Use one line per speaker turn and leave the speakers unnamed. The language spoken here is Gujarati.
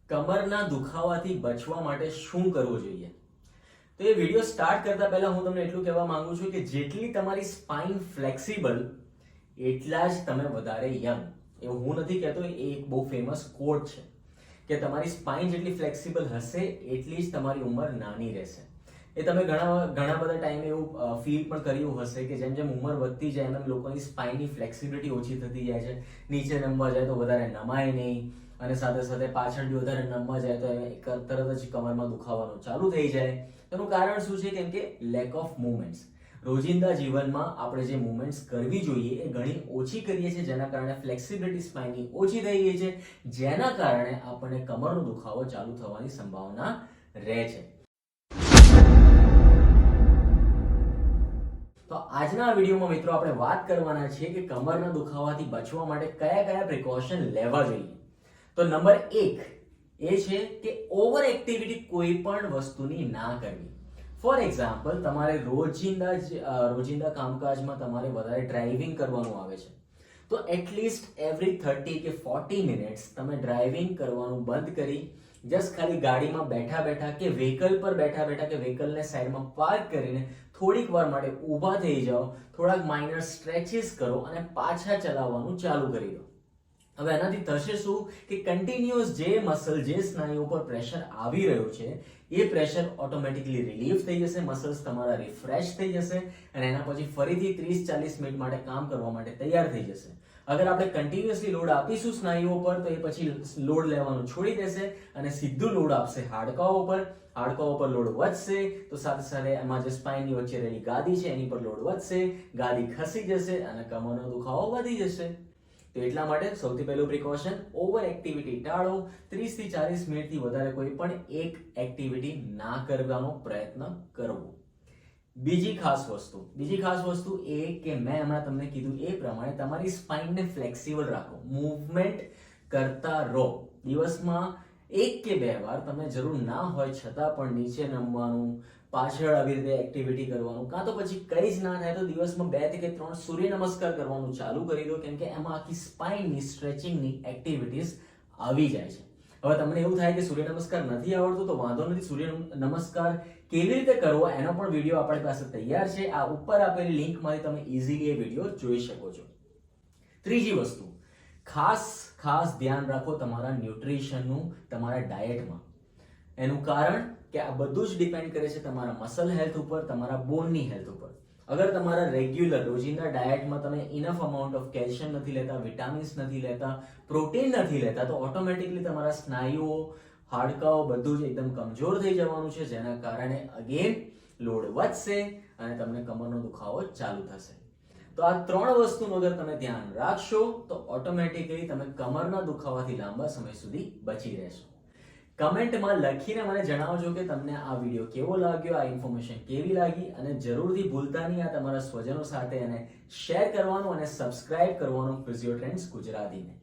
કમરના દુખાવાથી બચવા માટે શું કરવું જોઈએ? તો એ વિડીયો સ્ટાર્ટ કરતા પહેલા હું તમને એટલું કહેવા માંગુ છું કે જેટલી તમારી સ્પાઇન ફ્લેક્સિબલ એટલા જ તમે વધારે યંગ. એવું હું નથી કહેતો, એ એક બહુ ફેમસ કોટ છે કે તમારી સ્પાઇન જેટલી ફ્લેક્સિબલ હશે એટલી જ તમારી ઉંમર નાની રહેશે. એ તમે ઘણા બધા ટાઈમે એવું ફીલ પણ કર્યું હશે કે જેમ જેમ ઉંમર વધતી જાય એમ લોકોની સ્પાઇનની ફ્લેક્સિબિલિટી ઓછી થતી જાય છે. નીચે નમવા જાય તો વધારે નમાય નહીં, અને સાથે સાથે પાછળથી વધારે નમવા જાય તો તરત જ કમરમાં દુખાવાનું ચાલુ થઈ જાય. એનું કારણ શું છે? કેમ કે લેક ઓફ મુવમેન્ટ્સ. રોજિંદા જીવનમાં આપણે જે મુવમેન્ટ્સ કરવી જોઈએ એ ઘણી ઓછી કરીએ છીએ, જેના કારણે ફ્લેક્સિબિલિટી સ્પાઇનની ઓછી થઈ ગઈ છે, જેના કારણે આપણને કમરનો દુખાવો ચાલુ થવાની સંભાવના રહે છે. તો આજના વિડીયોમાં મિત્રો આપણે વાત કરવાના છીએ કે કમરના દુખાવાથી બચવા માટે કયા કયા પ્રિકોશન લેવા જોઈએ. તો નંબર 1 એ છે કે ઓવર એક્ટિવિટી કોઈ પણ વસ્તુની ના કરવી. ફોર એક્ઝામ્પલ, તમારે રોજિંદા કામકાજમાં તમારે વધારે ડ્રાઇવિંગ કરવાનું આવે છે, તો એટલીસ્ટ એવરી 30 કે 40 મિનિટ્સ તમે ડ્રાઇવિંગ કરવાનું બંધ કરી જસ્ટ ખાલી ગાડીમાં બેઠા બેઠા કે વ્હીકલ પર બેઠા બેઠા કે વ્હીકલને સાઈડમાં પાર્ક કરીને થોડીક વાર માટે ઊભા થઈ જાઓ, થોડાક માઇનર સ્ટ્રેચીસ કરો અને પાછા ચલાવવાનું ચાલુ કરી દો. હવે એનાથી થશે શું કે કન્ટિન્યુઅસ જે મસલ, જે સ્નાયુઓ પર પ્રેશર આવી રહ્યું છે એ પ્રેશર ઓટોમેટિકલી રિલીવ થઈ જશે, મસલ્સ તમારા રિફ્રેશ થઈ જશે અને એના પછી ફરીથી 30-40 મિનિટ માટે કામ કરવા માટે તૈયાર થઈ જશે. અગર આપણે કન્ટિન્યુઅસલી લોડ આપીશું સ્નાયુઓ પર તો એ પછી લોડ લેવાનું છોડી દેશે અને સીધું લોડ આપશે હાડકાઓ પર. હાડકાઓ પર લોડ વધશે તો સાથે સાથે એમાં જે સ્પાઇનની વચ્ચે રહેલી ગાદી છે એની પર લોડ વધશે, ગાદી ખસી જશે અને કમરનો દુખાવો વધી જશે. તો એટલા માટે સૌથી પહેલું પ્રિકોશન, ઓવર એક્ટિવિટી ટાળો. 30 થી 40 મિનિટથી વધારે કોઈ પણ એક એક્ટિવિટી ના કરવાનો પ્રયત્ન કરવો. બીજી ખાસ વસ્તુ એ કે મેં હમણાં તમને કીધું એ પ્રમાણે તમારી સ્પાઇનને ફ્લેક્સિબલ રાખો. મૂવમેન્ટ કરતા રહો. દિવસમાં 1 કે 2 વાર તમે જરૂર ના હોય છતાં પણ નીચે નમવાનું, પાછળ આવી રીતે એક્ટિવિટી કરવાનું, કાં તો પછી કંઈ જ ના થાય તો દિવસમાં 2 કે 3 સૂર્ય નમસ્કાર કરવાનું ચાલુ કરી દો, કેમ કે એમાં આખી સ્પાઇનની સ્ટ્રેચિંગની એક્ટિવિટીઝ આવી જાય છે. હવે તમને એવું થાય કે સૂર્ય નમસ્કાર નથી આવડતું તો વાંધો નથી, સૂર્ય નમસ્કાર કેવી રીતે કરવો એનો પણ વિડીયો આપણી પાસે તૈયાર છે. આ ઉપર આપેલી લિંકમાંથી તમે ઇઝીલી એ વિડીયો જોઈ શકો છો. ત્રીજી વસ્તુ, ખાસ ધ્યાન રાખો તમારા ન્યુટ્રિશનનું, તમારા ડાયટમાં. એનું કારણ કે આ બધું જ ડિપેન્ડ કરે છે તમારા મસલ હેલ્થ ઉપર, તમારા બોનની હેલ્થ ઉપર. અગર તમારા રેગ્યુલર રોજિંદા ડાયટમાં તમે ઇનફ અમાઉન્ટ ઓફ કેલ્શિયમ નથી લેતા, વિટામિન્સ નથી લેતા, પ્રોટીન નથી લેતા, તો ઓટોમેટિકલી તમારા સ્નાયુઓ, હાડકાઓ બધું જ એકદમ કમજોર થઈ જવાનું છે, જેના કારણે અગેન લોડ વધશે અને તમને કમરનો દુખાવો ચાલુ થશે. તો આ 3 વસ્તુનું અગર તમે ધ્યાન રાખશો તો ઓટોમેટિકલી તમે કમરના દુખાવાથી લાંબા સમય સુધી બચી રહેશો. કમેન્ટમાં લખીને મને જણાવજો કે તમને આ વિડીયો કેવો લાગ્યો, આ ઇન્ફોર્મેશન કેવી લાગી, અને જરૂરથી ભૂલતા નહીં આ તમારા સ્વજનો સાથે એને શેર કરવાનું અને સબસ્ક્રાઇબ કરવાનું ફિઝિયો ટ્રેન્ડ્સ ગુજરાતીને.